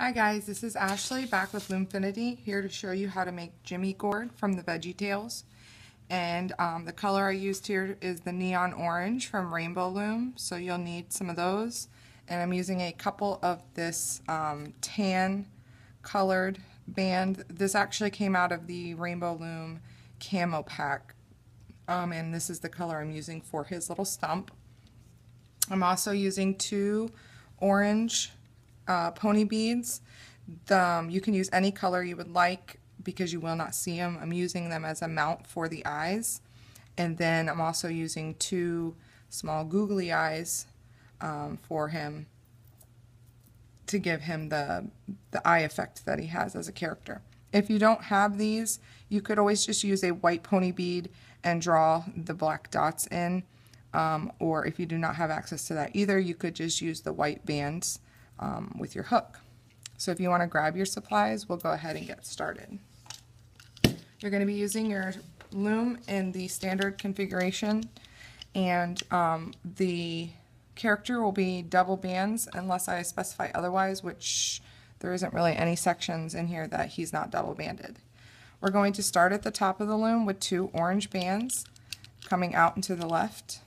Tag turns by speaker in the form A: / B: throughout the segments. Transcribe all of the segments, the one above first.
A: Hi guys, this is Ashley back with Lumefinity, here to show you how to make Jimmy Gourd from the VeggieTales. And the color I used here is the neon orange from Rainbow Loom, so you'll need some of those. And I'm using a couple of this tan colored band. This actually came out of the Rainbow Loom Camo pack, and this is the color I'm using for his little stump. I'm also using two orange pony beads. You can use any color you would like because you will not see them. I'm using them as a mount for the eyes. And then I'm also using two small googly eyes for him to give him the eye effect that he has as a character. If you don't have these, you could always just use a white pony bead and draw the black dots in. Or if you do not have access to that either, you could just use the white bands with your hook. So if you want to grab your supplies, we'll go ahead and get started. You're going to be using your loom in the standard configuration, and the character will be double bands unless I specify otherwise, which there isn't really any sections in here that he's not double banded. We're going to start at the top of the loom with two orange bands coming out and to the left,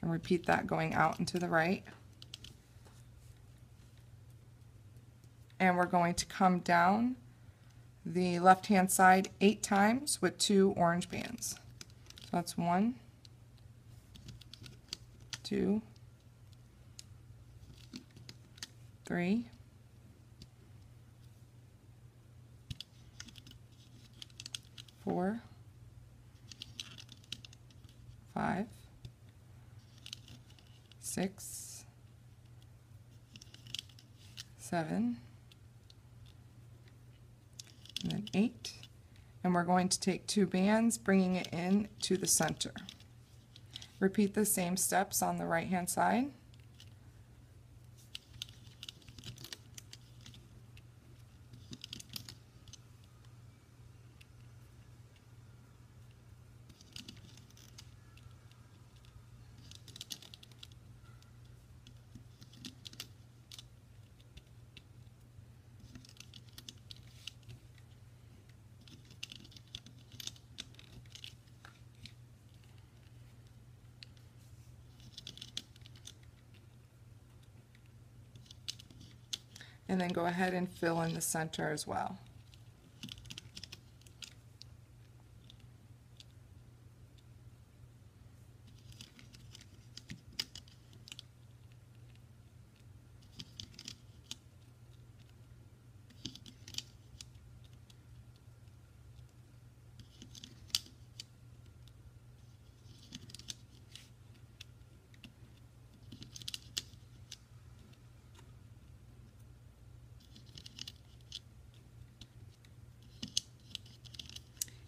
A: and repeat that going out and to the right. And we're going to come down the left hand side 8 times with two orange bands. So that's 1, 2, 3, 4, 5, 6, 7, and then 8, and we're going to take 2 bands, bringing it in to the center. Repeat the same steps on the right hand side. And then go ahead and fill in the center as well.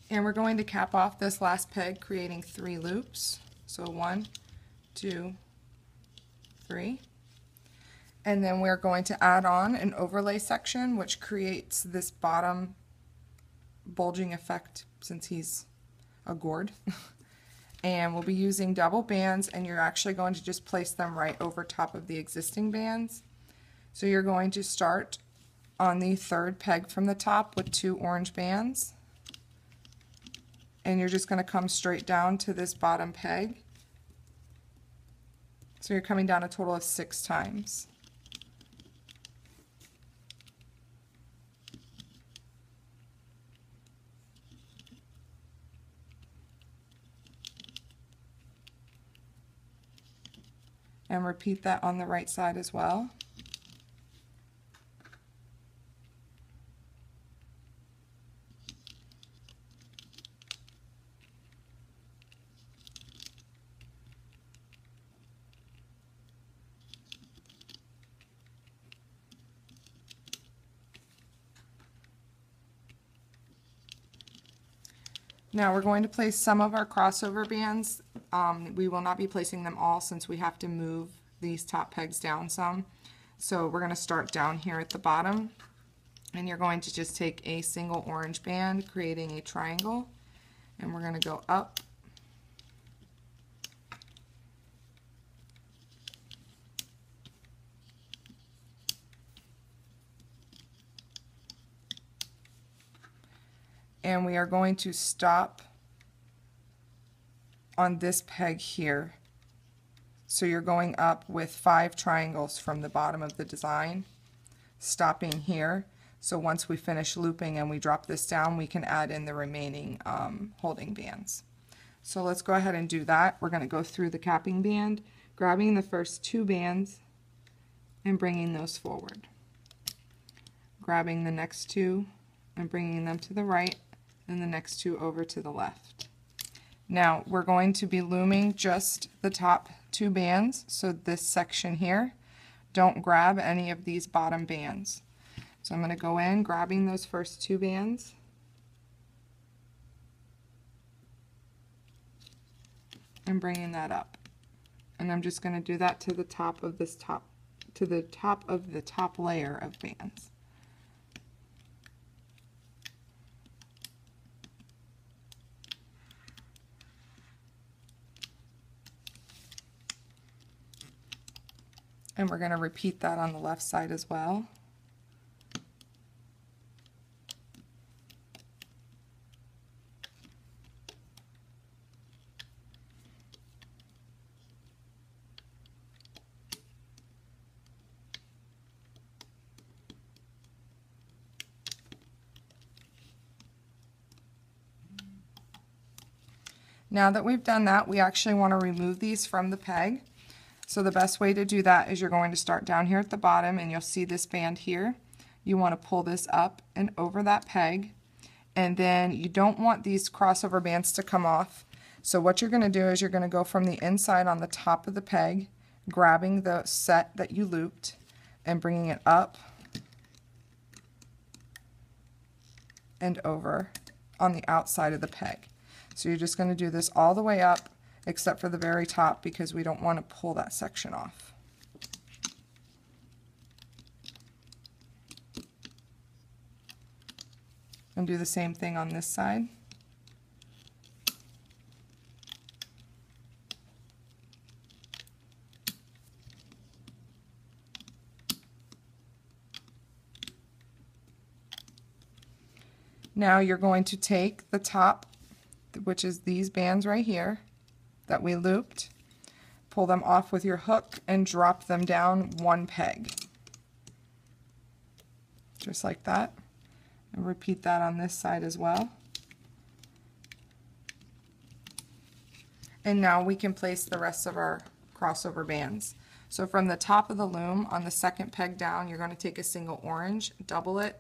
A: And we're going to cap off this last peg, creating 3 loops. So 1, 2, 3. And then we're going to add on an overlay section, which creates this bottom bulging effect since he's a gourd. And we'll be using double bands, and you're actually going to just place them right over top of the existing bands. So you're going to start on the 3rd peg from the top with 2 orange bands. And you're just going to come straight down to this bottom peg. So you're coming down a total of 6 times. And repeat that on the right side as well. Now we're going to place some of our crossover bands. We will not be placing them all since we have to move these top pegs down some. So we're going to start down here at the bottom, and you're going to just take a single orange band, creating a triangle, and we're going to go up and we are going to stop on this peg here. So you're going up with 5 triangles from the bottom of the design, stopping here. So once we finish looping and we drop this down, we can add in the remaining holding bands. So let's go ahead and do that. We're going to go through the capping band, grabbing the first 2 bands and bringing those forward. Grabbing the next 2 and bringing them to the right, and the next 2 over to the left. Now we're going to be looming just the top 2 bands, so this section here. Don't grab any of these bottom bands. So I'm going to go in, grabbing those first 2 bands, and bringing that up. And I'm just going to do that to the top of this to the top of the top layer of bands. And we're going to repeat that on the left side as well. Now that we've done that, we actually want to remove these from the peg. So the best way to do that is you're going to start down here at the bottom, and you'll see this band here. You want to pull this up and over that peg, and then you don't want these crossover bands to come off. So what you're going to do is you're going to go from the inside on the top of the peg, grabbing the set that you looped and bringing it up and over on the outside of the peg. So you're just going to do this all the way up except for the very top, because we don't want to pull that section off. And do the same thing on this side. Now you're going to take the top, which is these bands right here that we looped, pull them off with your hook and drop them down 1 peg. Just like that. And repeat that on this side as well. And now we can place the rest of our crossover bands. So from the top of the loom, on the second peg down, you're going to take a single orange, double it,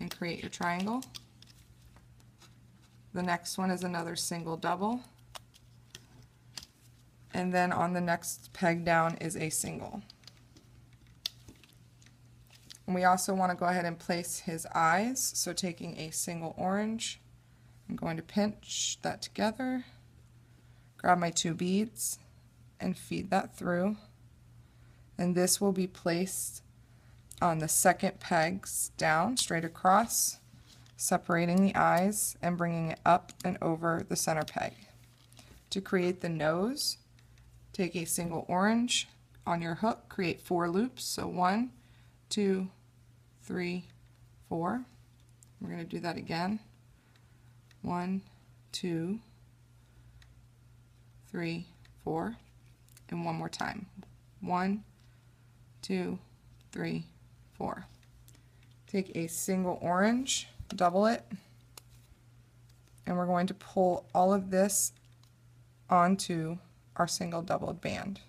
A: and create your triangle. The next one is another single double. And then on the next peg down is a single. And we also want to go ahead and place his eyes. So taking a single orange, I'm going to pinch that together, grab my 2 beads, and feed that through. And this will be placed on the second pegs down, straight across, separating the eyes and bringing it up and over the center peg. To create the nose, take a single orange on your hook, create 4 loops. So 1, 2, 3, 4. We're going to do that again. 1, 2, 3, 4. And one more time. 1, 2, 3, 4. Take a single orange, double it, and we're going to pull all of this onto our single doubled band.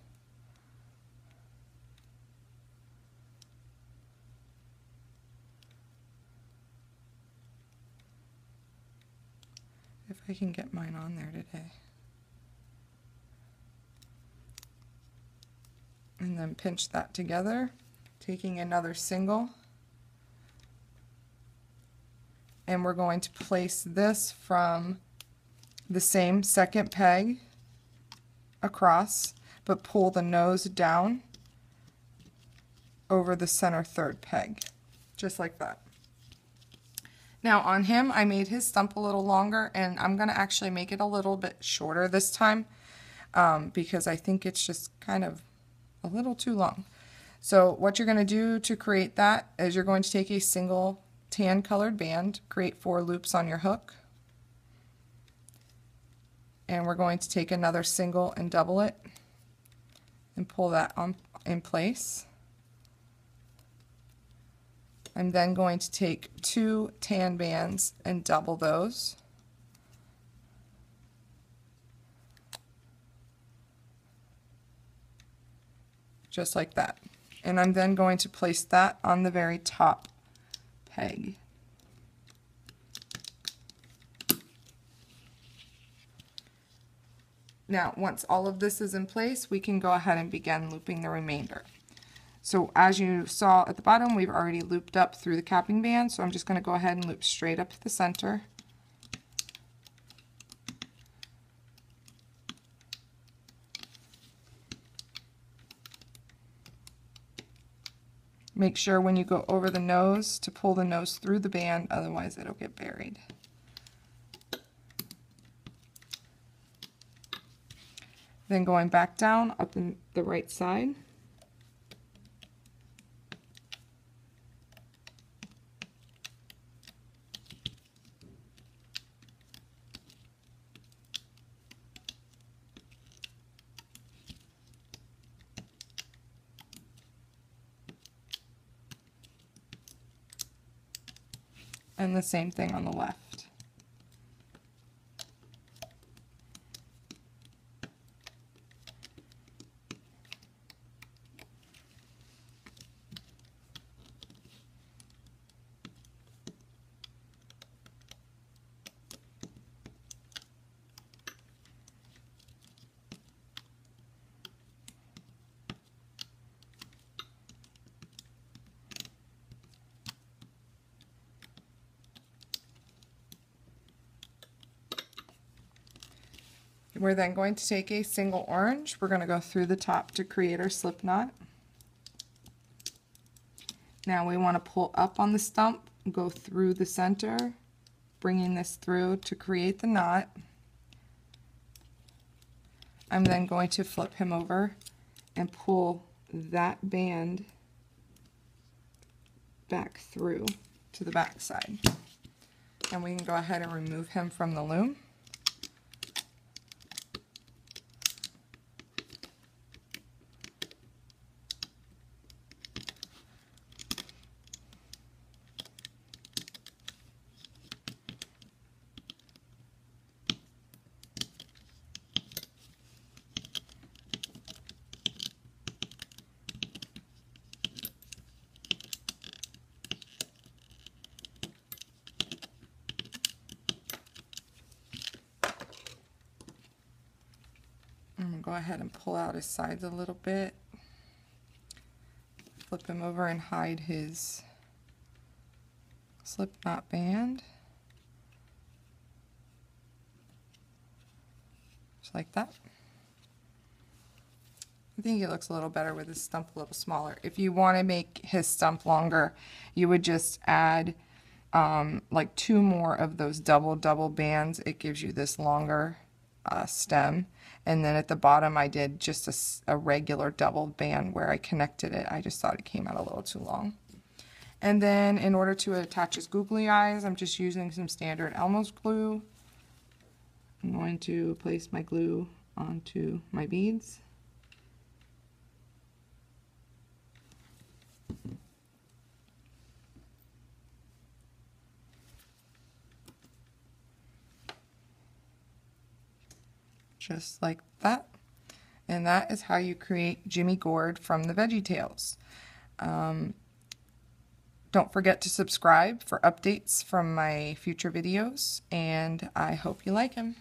A: If I can get mine on there today. And then pinch that together, taking another single, and we're going to place this from the same second peg across, but pull the nose down over the center third peg, just like that. Now on him, I made his stump a little longer, and I'm going to actually make it a little bit shorter this time because I think it's just kind of a little too long. So what you're going to do to create that is you're going to take a single tan colored band, create 4 loops on your hook, and we're going to take another single and double it and pull that on in place. I'm then going to take 2 tan bands and double those. Just like that. And I'm then going to place that on the very top peg. Now, once all of this is in place, we can go ahead and begin looping the remainder. So as you saw at the bottom, we've already looped up through the capping band, so I'm just going to go ahead and loop straight up to the center. Make sure when you go over the nose to pull the nose through the band, otherwise it'll get buried. Then going back down up in the right side. And the same thing on the left. We're then going to take a single orange. We're going to go through the top to create our slip knot. Now we want to pull up on the stump, go through the center, bringing this through to create the knot. I'm then going to flip him over and pull that band back through to the back side. And we can go ahead and remove him from the loom. I'm going to go ahead and pull out his sides a little bit, flip him over and hide his slip knot band, just like that. I think he looks a little better with his stump a little smaller. If you want to make his stump longer, you would just add like 2 more of those double bands. It gives you this longer stem. And then at the bottom I did just a regular doubled band where I connected it. I just thought it came out a little too long. And then in order to attach his googly eyes, I'm just using some standard Elmo's glue. I'm going to place my glue onto my beads. Just like that. And that is how you create Jimmy Gourd from the VeggieTales. Don't forget to subscribe for updates from my future videos, and I hope you like him.